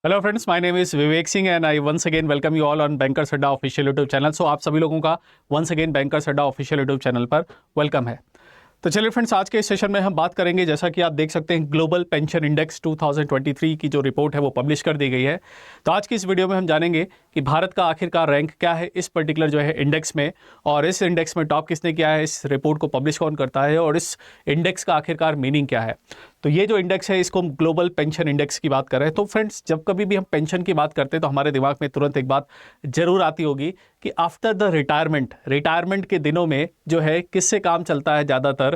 Hello friends, my name is Vivek Singh and I once again welcome you all on Bankers Adda official YouTube channel. So आप सभी लोगों का once again Bankers Adda official YouTube channel पर welcome है। तो चलिए friends, आज के इस सेशन में हम बात करेंगे, जैसा कि आप देख सकते हैं, ग्लोबल पेंशन इंडेक्स 2023 की जो रिपोर्ट है वो पब्लिश कर दी गई है। तो आज की इस वीडियो में हम जानेंगे कि भारत का आखिरकार रैंक क्या है इस पर्टिकुलर जो है इंडेक्स में, और इस इंडेक्स में टॉप किसने किया है, इस रिपोर्ट को पब्लिश कौन करता है, और इस इंडेक्स का आखिरकार मीनिंग क्या है। तो ये जो इंडेक्स है, इसको हम ग्लोबल पेंशन इंडेक्स की बात कर रहे हैं। तो फ्रेंड्स, जब कभी भी हम पेंशन की बात करते हैं तो हमारे दिमाग में तुरंत एक बात जरूर आती होगी कि आफ्टर द रिटायरमेंट के दिनों में जो है किससे काम चलता है, ज़्यादातर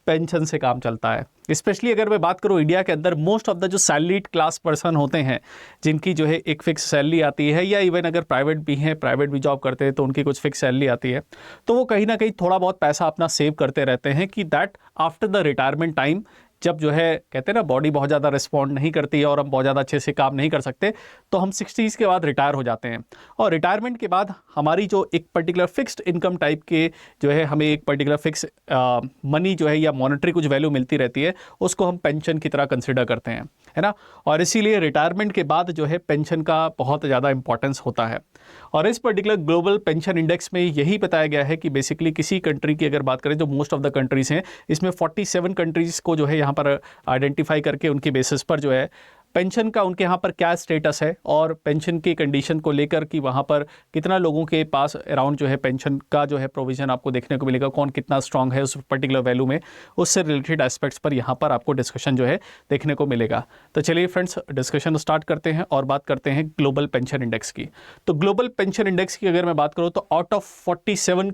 पेंशन से काम चलता है। स्पेशली अगर मैं बात करूं, इंडिया के अंदर मोस्ट ऑफ द जो सैलरीड क्लास पर्सन होते हैं, जिनकी जो है एक फिक्स सैलरी आती है, या इवन अगर प्राइवेट भी हैं, प्राइवेट भी जॉब करते हैं तो उनकी कुछ फिक्स सैलरी आती है, तो वो कहीं ना कहीं थोड़ा बहुत पैसा अपना सेव करते रहते हैं कि that after the retirement time, जब जो है कहते हैं ना बॉडी बहुत ज़्यादा रिस्पॉन्ड नहीं करती है और हम बहुत ज़्यादा अच्छे से काम नहीं कर सकते, तो हम 60s के बाद रिटायर हो जाते हैं। और रिटायरमेंट के बाद हमारी जो एक पर्टिकुलर फिक्स्ड इनकम टाइप के जो है हमें एक पर्टिकुलर फिक्स मनी जो है या मॉनेटरी कुछ वैल्यू मिलती रहती है, उसको हम पेंशन की तरह कंसिडर करते हैं, है ना। और इसीलिए रिटायरमेंट के बाद जो है पेंशन का बहुत ज़्यादा इंपॉर्टेंस होता है। और इस पर्टिकुलर ग्लोबल पेंशन इंडेक्स में यही बताया गया है कि बेसिकली किसी कंट्री की अगर बात करें, जो मोस्ट ऑफ द कंट्रीज़ हैं, इसमें 47 कंट्रीज़ को जो है यहाँ पर आइडेंटिफाई करके उनके बेसिस पर जो है पेंशन का उनके यहाँ पर क्या स्टेटस है, और पेंशन की कंडीशन को लेकर कि वहाँ पर कितना लोगों के पास अराउंड जो है पेंशन का जो है प्रोविजन आपको देखने को मिलेगा, कौन कितना स्ट्रांग है उस पर्टिकुलर वैल्यू में, उससे रिलेटेड एस्पेक्ट्स पर यहाँ पर आपको डिस्कशन जो है देखने को मिलेगा। तो चलिए फ्रेंड्स, डिस्कशन स्टार्ट करते हैं और बात करते हैं ग्लोबल पेंशन इंडेक्स की। तो ग्लोबल पेंशन इंडेक्स की अगर मैं बात करूँ तो आउट ऑफ 47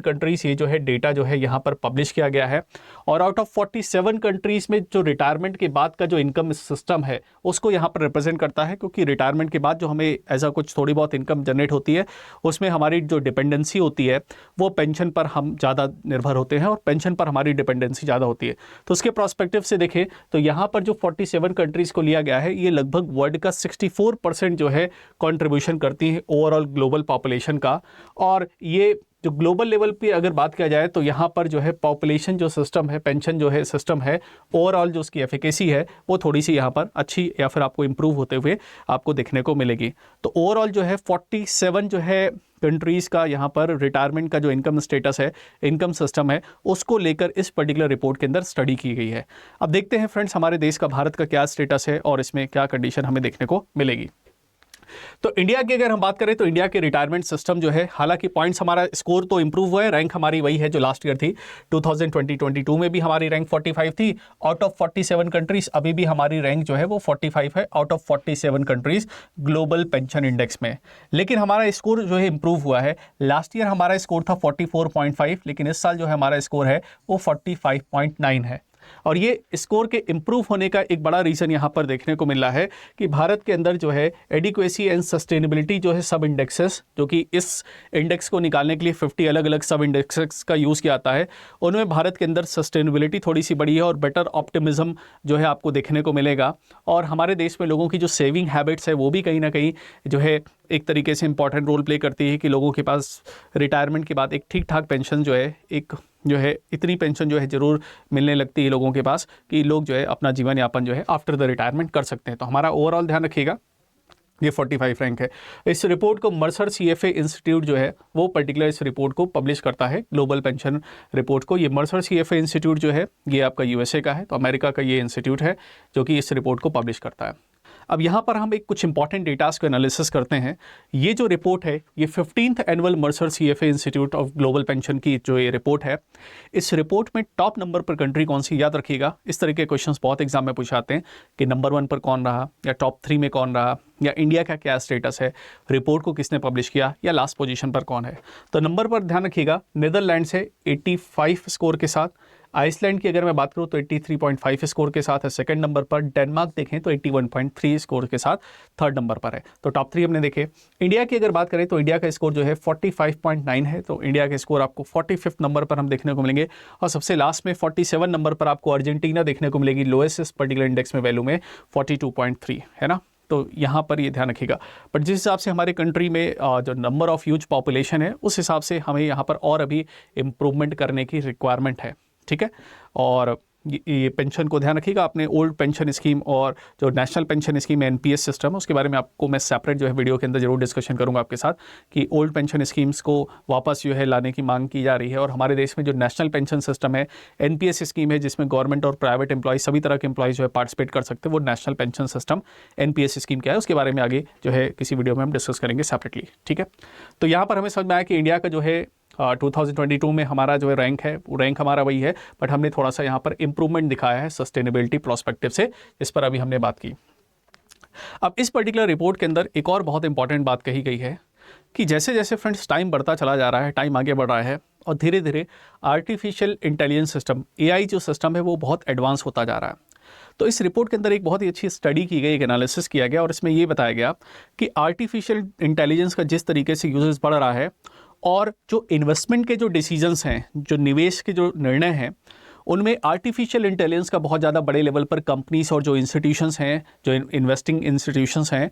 कंट्रीज़ ये जो है डेटा जो है यहाँ पर पब्लिश किया गया है। और आउट ऑफ 47 कंट्रीज़ में जो रिटायरमेंट के बाद का जो इनकम सिस्टम है उसको यहाँ पर रिप्रेजेंट करता है, क्योंकि रिटायरमेंट के बाद जो हमें ऐसा कुछ थोड़ी बहुत इनकम जनरेट होती है, उसमें हमारी जो डिपेंडेंसी होती है वो पेंशन पर हम ज़्यादा निर्भर होते हैं, और पेंशन पर हमारी डिपेंडेंसी ज़्यादा होती है। तो उसके प्रोस्पेक्टिव से देखें तो यहाँ पर जो 47 कंट्रीज़ को लिया गया है, ये लगभग वर्ल्ड का 64% जो है कॉन्ट्रीब्यूशन करती है ओवरऑल ग्लोबल पॉपुलेशन का। और ये जो ग्लोबल लेवल पे अगर बात किया जाए तो यहाँ पर जो है पॉपुलेशन जो सिस्टम है, पेंशन जो है सिस्टम है, ओवरऑल जो उसकी एफिकेसी है वो थोड़ी सी यहाँ पर अच्छी या फिर आपको इम्प्रूव होते हुए आपको देखने को मिलेगी। तो ओवरऑल जो है 47 जो है कंट्रीज़ का यहाँ पर रिटायरमेंट का जो इनकम स्टेटस है, इनकम सिस्टम है, उसको लेकर इस पर्टिकुलर रिपोर्ट के अंदर स्टडी की गई है। अब देखते हैं फ्रेंड्स, हमारे देश का, भारत का क्या स्टेटस है और इसमें क्या कंडीशन हमें देखने को मिलेगी। तो इंडिया की अगर हम बात करें तो इंडिया के रिटायरमेंट सिस्टम जो है, हालांकि पॉइंट्स, हमारा स्कोर तो इंप्रूव हुआ है, रैंक हमारी वही है जो लास्ट ईयर थी। 2022 में भी हमारी रैंक 45 थी आउट ऑफ 47 कंट्रीज। अभी भी हमारी रैंक जो है वो 45 है out of 47 countries global pension index में। लेकिन हमारा स्कोर जो है इंप्रूव हुआ है। लास्ट ईयर हमारा स्कोर था 44.5, लेकिन इस साल जो है हमारा स्कोर है वो 45.9 है। और ये स्कोर के इंप्रूव होने का एक बड़ा रीज़न यहाँ पर देखने को मिल रहा है कि भारत के अंदर जो है एडिक्वेसी एंड सस्टेनेबिलिटी जो है सब इंडेक्सेस, जो कि इस इंडेक्स को निकालने के लिए 50 अलग अलग सब इंडेक्सेस का यूज़ किया जाता है, उनमें भारत के अंदर सस्टेनेबिलिटी थोड़ी सी बड़ी है और बेटर ऑप्टिमिज्म जो है आपको देखने को मिलेगा। और हमारे देश में लोगों की जो सेविंग हैबिट्स है वो भी कहीं ना कहीं जो है एक तरीके से इंपॉर्टेंट रोल प्ले करती है कि लोगों के पास रिटायरमेंट के बाद एक ठीक ठाक पेंशन जो है, एक जो है इतनी पेंशन जो है ज़रूर मिलने लगती है लोगों के पास कि लोग जो है अपना जीवन यापन जो है आफ्टर द रिटायरमेंट कर सकते हैं। तो हमारा ओवरऑल ध्यान रखिएगा, ये 45 रैंक है। इस रिपोर्ट को मर्सर CFA इंस्टीट्यूट जो है वो पर्टिकुलर इस रिपोर्ट को पब्लिश करता है, ग्लोबल पेंशन रिपोर्ट को। ये मर्सर CFA इंस्टीट्यूट जो है ये आपका USA का है, तो अमेरिका का ये इंस्टीट्यूट है जो कि इस रिपोर्ट को पब्लिश करता है। अब यहाँ पर हम एक कुछ इंपॉर्टेंट डेटास को एनालिसिस करते हैं। ये जो रिपोर्ट है ये 15th annual Mercer CFA institute of global pension की जो ये रिपोर्ट है, इस रिपोर्ट में टॉप नंबर पर कंट्री कौन सी, याद रखिएगा इस तरह के क्वेश्चंस बहुत एग्जाम में पूछाते हैं कि नंबर 1 पर कौन रहा, या टॉप 3 में कौन रहा, या इंडिया का क्या स्टेटस है, रिपोर्ट को किसने पब्लिश किया, या लास्ट पोजीशन पर कौन है। तो नंबर पर ध्यान रखिएगा, नीदरलैंड से 85 स्कोर के साथ। आइसलैंड की अगर मैं बात करूं तो 83.5 स्कोर के साथ है सेकंड नंबर पर। डेनमार्क देखें तो 81.3 स्कोर के साथ थर्ड नंबर पर है। तो टॉप 3 हमने देखे। इंडिया की अगर बात करें तो इंडिया का स्कोर जो है 45.9 है, तो इंडिया के स्कोर आपको 45th नंबर पर हम देखने को मिलेंगे। और सबसे लास्ट में 47 नंबर पर आपको अर्जेंटीना देखने को मिलेगी, लोएस्ट इस पर्टिकुलर इंडेक्स में वैल्यू में 42.3 है ना। तो यहाँ पर ये ध्यान रखिएगा। बट जिस हिसाब से हमारे कंट्री में जो नंबर ऑफ ह्यूज पॉपुलेशन है, उस हिसाब से हमें यहाँ पर और अभी इम्प्रूवमेंट करने की रिक्वायरमेंट है, ठीक है। और ये पेंशन को ध्यान रखिएगा आपने। ओल्ड पेंशन स्कीम और जो नेशनल पेंशन स्कीम है NPS सिस्टम, उसके बारे में आपको मैं सेपरेट जो है वीडियो के अंदर जरूर डिस्कशन करूंगा आपके साथ कि ओल्ड पेंशन स्कीम्स को वापस जो है लाने की मांग की जा रही है। और हमारे देश में जो नेशनल पेंशन सिस्टम है NPS स्कीम है, जिसमें गवर्नमेंट और प्राइवेट एम्प्लॉय सभी तरह के एम्प्लॉय जो है पार्टिसिपेट कर सकते हैं, वो national pension system NPS scheme क्या है उसके बारे में आगे जो है किसी वीडियो में हम डिस्कस करेंगे सेपरेटली। ठीक है, तो यहाँ पर हमें समझ में आया कि इंडिया का जो है 2022 में हमारा जो है रैंक है, वो रैंक हमारा वही है, बट हमने थोड़ा सा यहाँ पर इंप्रूवमेंट दिखाया है सस्टेनेबिलिटी प्रोस्पेक्टिव से, इस पर अभी हमने बात की। अब इस पर्टिकुलर रिपोर्ट के अंदर एक और बहुत इंपॉर्टेंट बात कही गई है कि जैसे जैसे फ्रेंड्स टाइम बढ़ता चला जा रहा है, टाइम आगे बढ़ रहा है और धीरे धीरे आर्टिफिशियल इंटेलिजेंस सिस्टम AI जो सिस्टम है वो बहुत एडवांस होता जा रहा है। तो इस रिपोर्ट के अंदर एक बहुत ही अच्छी स्टडी की गई, एक एनालिसिस किया गया और इसमें ये बताया गया कि आर्टिफिशियल इंटेलिजेंस का जिस तरीके से यूजेस बढ़ रहा है और जो इन्वेस्टमेंट के जो डिसीजंस हैं, जो निवेश के जो निर्णय हैं, उनमें आर्टिफिशियल इंटेलिजेंस का बहुत ज़्यादा बड़े लेवल पर कंपनीज और जो इंस्टीट्यूशंस हैं, जो इन्वेस्टिंग इंस्टीट्यूशंस हैं,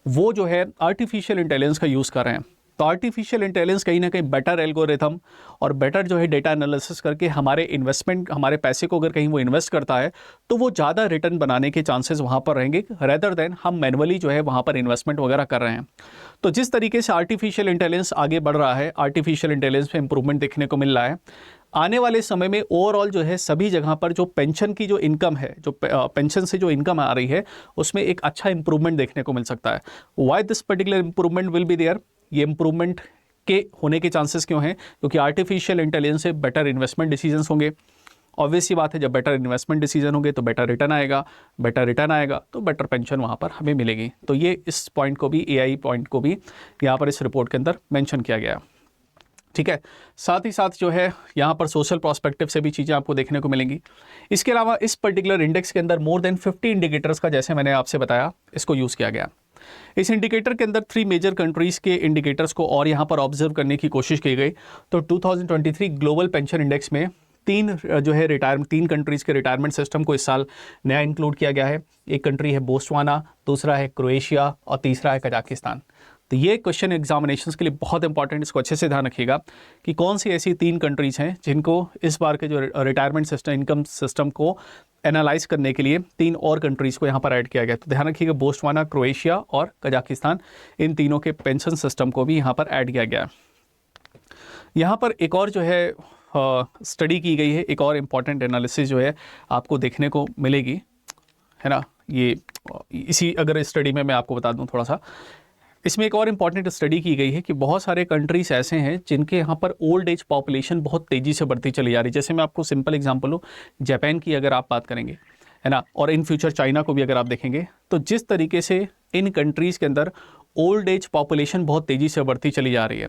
वो जो है आर्टिफिशियल इंटेलिजेंस का यूज़ कर रहे हैं। तो आर्टिफिशियल इंटेलिजेंस कहीं ना कहीं बेटर एल्गोरिथम और बेटर जो है डेटा एनालिसिस करके हमारे इन्वेस्टमेंट, हमारे पैसे को अगर कहीं वो इन्वेस्ट करता है तो वो ज़्यादा रिटर्न बनाने के चांसेस वहाँ पर रहेंगे, रेदर देन हम मैनुअली जो है वहाँ पर इन्वेस्टमेंट वगैरह कर रहे हैं। तो जिस तरीके से आर्टिफिशियल इंटेलिजेंस आगे बढ़ रहा है, आर्टिफिशियल इंटेलिजेंस में इंप्रूवमेंट देखने को मिल रहा है, आने वाले समय में ओवरऑल जो है सभी जगह पर जो पेंशन की जो इनकम है, जो पेंशन से जो इनकम आ रही है, उसमें एक अच्छा इंप्रूवमेंट देखने को मिल सकता है। Why this particular improvement will be there? ये इंप्रूवमेंट के होने के चांसेस क्यों हैं? क्योंकि आर्टिफिशियल इंटेलिजेंस से बेटर इन्वेस्टमेंट डिसीजंस होंगे। ऑब्वियस सी बात है, जब बेटर इन्वेस्टमेंट डिसीजन होंगे तो बेटर रिटर्न आएगा, बेटर रिटर्न आएगा तो बेटर पेंशन वहाँ पर हमें मिलेगी। तो ये इस पॉइंट को भी, AI पॉइंट को भी यहाँ पर इस रिपोर्ट के अंदर मेंशन किया गया। ठीक है, साथ ही साथ जो है यहाँ पर सोशल प्रोस्पेक्टिव से भी चीज़ें आपको देखने को मिलेंगी। इसके अलावा इस पर्टिकुलर इंडेक्स के अंदर मोर देन 50 इंडिकेटर्स का, जैसे मैंने आपसे बताया, इसको यूज़ किया गया। इस इंडिकेटर के अंदर 3 मेजर कंट्रीज़ के इंडिकेटर्स को और यहाँ पर ऑब्जर्व करने की कोशिश की गई। तो 2023 ग्लोबल पेंशन इंडेक्स में 3 कंट्रीज़ के रिटायरमेंट सिस्टम को इस साल नया इंक्लूड किया गया है। एक कंट्री है बोस्टवाना, दूसरा है क्रोएशिया और तीसरा है कजाकिस्तान। तो ये क्वेश्चन एग्जामिनेशंस के लिए बहुत इंपॉर्टेंट, इसको अच्छे से ध्यान रखिएगा कि कौन सी ऐसी 3 कंट्रीज़ हैं जिनको इस बार के जो रिटायरमेंट सिस्टम, इनकम सिस्टम को एनालाइज करने के लिए 3 और कंट्रीज़ को यहाँ पर ऐड किया गया। तो ध्यान रखिएगा, बोस्टवाना, क्रोएशिया और कजाकिस्तान, इन तीनों के पेंशन सिस्टम को भी यहाँ पर ऐड किया गया। यहाँ पर एक और जो है स्टडी की गई है, एक और इम्पॉर्टेंट एनालिसिस जो है आपको देखने को मिलेगी, है ना। ये इसी अगर स्टडी में मैं आपको बता दूँ थोड़ा सा, इसमें एक और इम्पॉर्टेंट स्टडी की गई है कि बहुत सारे कंट्रीज़ ऐसे हैं जिनके यहाँ पर ओल्ड एज पॉपुलेशन बहुत तेज़ी से बढ़ती चली जा रही है। जैसे मैं आपको सिंपल एग्जांपल लूँ, जापान की अगर आप बात करेंगे, है ना, और इन फ्यूचर चाइना को भी अगर आप देखेंगे, तो जिस तरीके से इन कंट्रीज़ के अंदर ओल्ड एज पॉपुलेशन बहुत तेज़ी से बढ़ती चली जा रही है,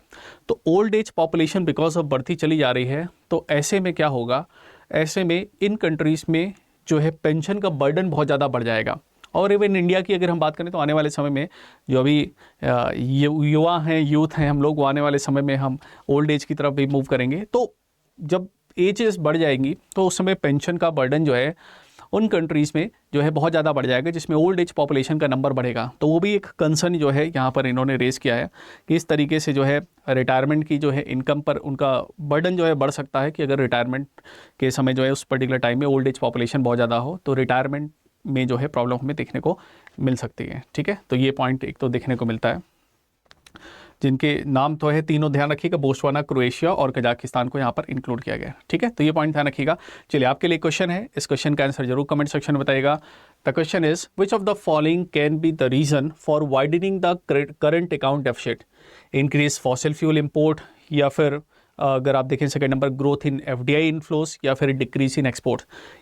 तो old age population because of बढ़ती चली जा रही है, तो ऐसे में क्या होगा, ऐसे में इन कंट्रीज़ में जो है पेंशन का बर्डन बहुत ज़्यादा बढ़ जाएगा। और इवन इंडिया की अगर हम बात करें तो आने वाले समय में जो अभी युवा हैं, यूथ हैं हम लोग, वो आने वाले समय में हम ओल्ड एज की तरफ भी मूव करेंगे। तो जब एजेस बढ़ जाएंगी तो उस समय पेंशन का बर्डन जो है उन कंट्रीज़ में जो है बहुत ज़्यादा बढ़ जाएगा, जिसमें ओल्ड एज पॉपुलेशन का नंबर बढ़ेगा। तो वो भी एक कंसर्न जो है यहाँ पर इन्होंने रेज़ किया है कि इस तरीके से जो है रिटायरमेंट की जो है इनकम पर उनका बर्डन जो है बढ़ सकता है कि अगर रिटायरमेंट के समय जो है उस पर्टिकुलर टाइम में ओल्ड एज पॉपुलेशन बहुत ज़्यादा हो तो रिटायरमेंट में जो है प्रॉब्लम हमें देखने को मिल सकती है। ठीक है, तो ये पॉइंट एक तो देखने को मिलता है, जिनके नाम तो है तीनों, ध्यान रखिएगा, बोस्टवाना, क्रोएशिया और कजाकिस्तान को यहाँ पर इंक्लूड किया गया है। ठीक है, तो ये पॉइंट ध्यान रखिएगा। चलिए, आपके लिए क्वेश्चन है, इस क्वेश्चन का आंसर जरूर कमेंट सेक्शन में बताइएगा। The question is which of the following can be the reason for widening the current account deficit? Increase fossil fuel import, या फिर अगर आप देखें second number growth in FDI inflows, या फिर डिक्रीज इन एक्सपोर्ट।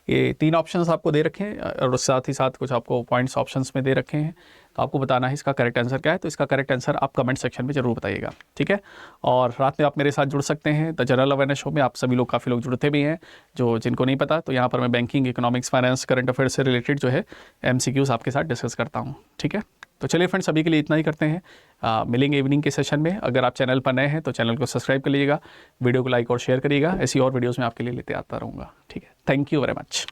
ये 3 ऑप्शंस आपको दे रखे हैं और साथ ही साथ कुछ आपको पॉइंट्स ऑप्शंस में दे रखे हैं, तो आपको बताना है इसका करेक्ट आंसर क्या है। तो इसका करेक्ट आंसर आप कमेंट सेक्शन में जरूर बताइएगा। ठीक है, और रात में आप मेरे साथ जुड़ सकते हैं द जनरल अवेयरनेस शो में। आप सभी लोग, काफ़ी लोग जुड़ते भी हैं, जिनको नहीं पता, तो यहाँ पर मैं banking, economics, finance, current affairs से रिलेटेड जो है MCQs आपके साथ डिस्कस करता हूँ। ठीक है, तो चलिए फ्रेंड्स, अभी के लिए इतना ही करते हैं। मिलेंगे इवनिंग के सेशन में। अगर आप चैनल पर नए हैं तो चैनल को सब्सक्राइब कर लीजिएगा, वीडियो को लाइक और शेयर करिएगा। ऐसी और वीडियोस में आपके लिए लेते आता रहूँगा। ठीक है, थैंक यू वेरी मच।